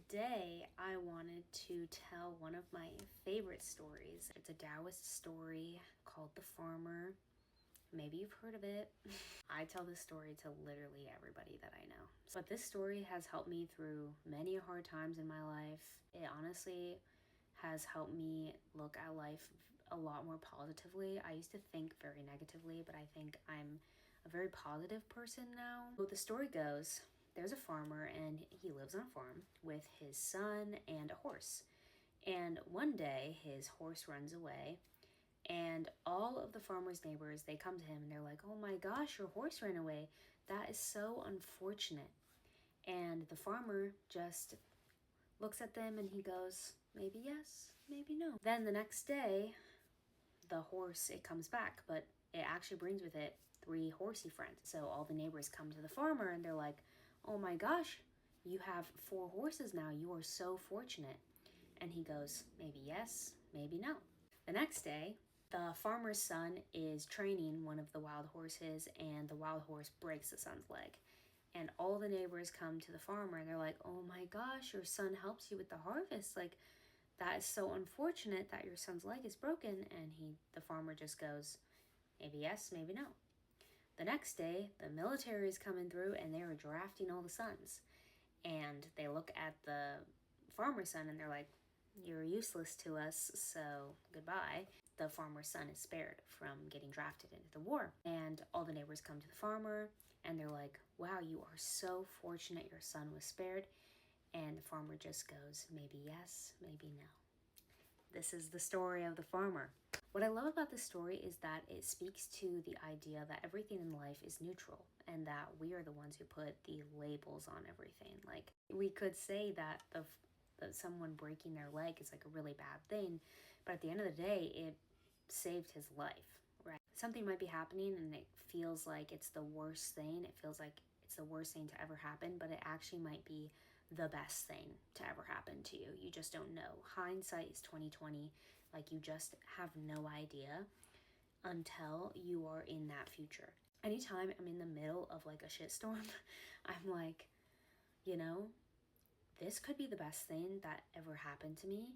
Today, I wanted to tell one of my favorite stories. It's a Taoist story called The Farmer. Maybe you've heard of it. I tell this story to literally everybody that I know. But this story has helped me through many hard times in my life. It honestly has helped me look at life a lot more positively. I used to think very negatively, but I think I'm a very positive person now. So the story goes, there's a farmer and he lives on a farm with his son and a horse. And one day his horse runs away and all of the farmer's neighbors, they come to him and they're like, "Oh my gosh, your horse ran away. That is so unfortunate." And the farmer just looks at them and he goes, "Maybe yes, maybe no." Then the next day, the horse, it comes back, but it actually brings with it 3 horsey friends. So all the neighbors come to the farmer and they're like, "Oh my gosh, you have 4 horses now. You are so fortunate." And he goes, "Maybe yes, maybe no." The next day, the farmer's son is training one of the wild horses, and the wild horse breaks the son's leg. And all the neighbors come to the farmer and they're like, "Oh my gosh, your son helps you with the harvest. Like, that is so unfortunate that your son's leg is broken." And the farmer just goes, "Maybe yes, maybe no." The next day, the military is coming through and they are drafting all the sons. And they look at the farmer's son and they're like, "You're useless to us, so goodbye." The farmer's son is spared from getting drafted into the war. And all the neighbors come to the farmer and they're like, "Wow, you are so fortunate your son was spared." And the farmer just goes, "Maybe yes, maybe no." This is the story of the farmer. What I love about this story is that it speaks to the idea that everything in life is neutral and that we are the ones who put the labels on everything. Like, we could say that that someone breaking their leg is like a really bad thing, but at the end of the day, it saved his life, right? Something might be happening and it feels like it's the worst thing. It feels like it's the worst thing to ever happen, but it actually might be the best thing to ever happen to you. You just don't know. Hindsight is 2020. Like, you just have no idea until you are in that future. Anytime I'm in the middle of like a shitstorm, I'm like, you know, this could be the best thing that ever happened to me.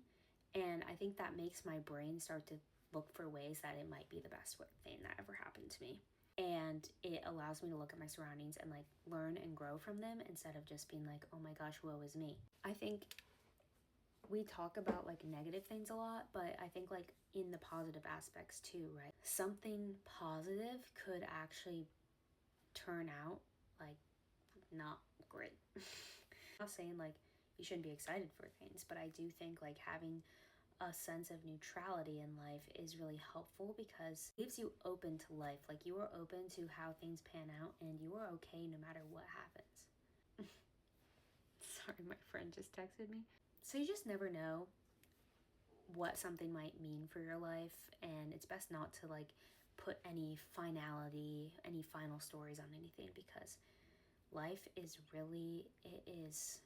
And I think that makes my brain start to look for ways that it might be the best thing that ever happened to me. And it allows me to look at my surroundings and like learn and grow from them instead of just being like, "Oh my gosh, woe is me." I think we talk about like negative things a lot, but I think like in the positive aspects too, right? Something positive could actually turn out like not great. I'm not saying like you shouldn't be excited for things, but I do think like having a sense of neutrality in life is really helpful because it leaves you open to life. Like, you are open to how things pan out and you are okay no matter what happens. Sorry, my friend just texted me. So you just never know what something might mean for your life, and it's best not to like put any finality, any final stories on anything, because life is really, it is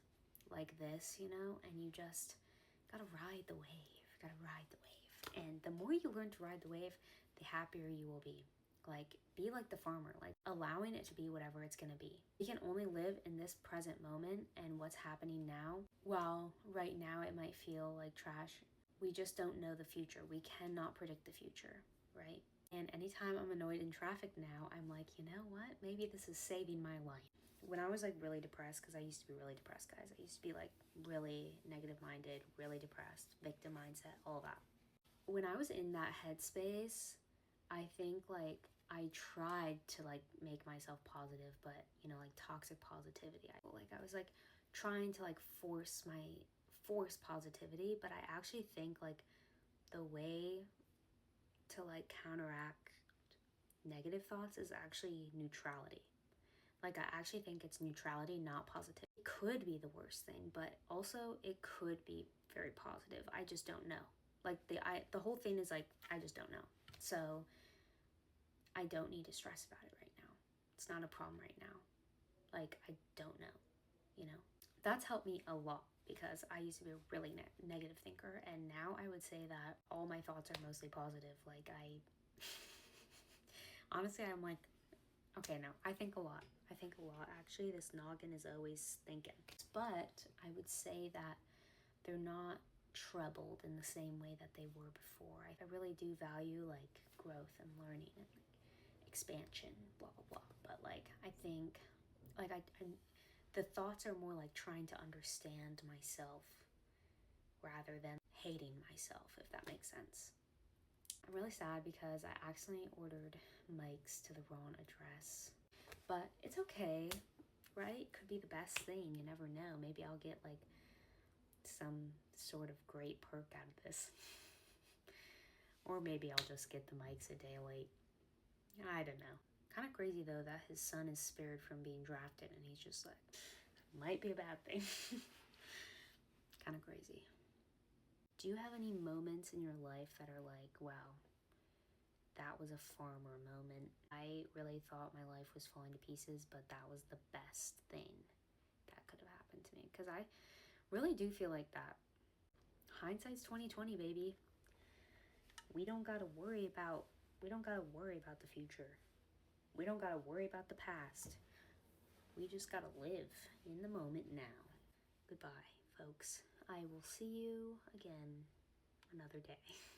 like this, you know, and you just gotta ride the wave. Gotta ride the wave. And the more you learn to ride the wave, the happier you will be. Like, be like the farmer, like allowing it to be whatever it's gonna be. We can only live in this present moment and what's happening now. While right now it might feel like trash, we just don't know the future. We cannot predict the future, right? And anytime I'm annoyed in traffic now, I'm like, you know what? Maybe this is saving my life. When I was like really depressed, because I used to be really depressed, guys. I used to be like really negative minded, really depressed, victim mindset, all that. When I was in that headspace, I think like I tried to like make myself positive, but you know, like toxic positivity. I was like trying to like force positivity, but I actually think like the way to like counteract negative thoughts is actually neutrality. Like, I actually think it's neutrality, not positivity. It could be the worst thing, but also it could be very positive. I just don't know. Like, the whole thing is like, I just don't know. So I don't need to stress about it right now. It's not a problem right now. Like, I don't know, you know? That's helped me a lot because I used to be a really negative thinker, and now I would say that all my thoughts are mostly positive. Like, honestly, I'm like Okay, no, I think a lot. I think a lot. Actually, this noggin is always thinking. But I would say that they're not troubled in the same way that they were before. I really do value like growth and learning and like expansion, blah blah blah. But like I think like the thoughts are more like trying to understand myself rather than hating myself, if that makes sense. I'm really sad because I accidentally ordered mics to the wrong address. But it's okay, right? Could be the best thing. You never know. Maybe I'll get like some sort of great perk out of this. Or maybe I'll just get the mics a day late. I don't know. Kind of crazy though that his son is spared from being drafted and he's just like, might be a bad thing. Kind of crazy. Do you have any moments in your life that are like, wow, that was a farmer moment? I really thought my life was falling to pieces, but that was the best thing that could have happened to me. Because I really do feel like that. Hindsight's 2020, baby. We don't gotta worry about the future. We don't gotta worry about the past. We just gotta live in the moment now. Goodbye, folks. I will see you again another day.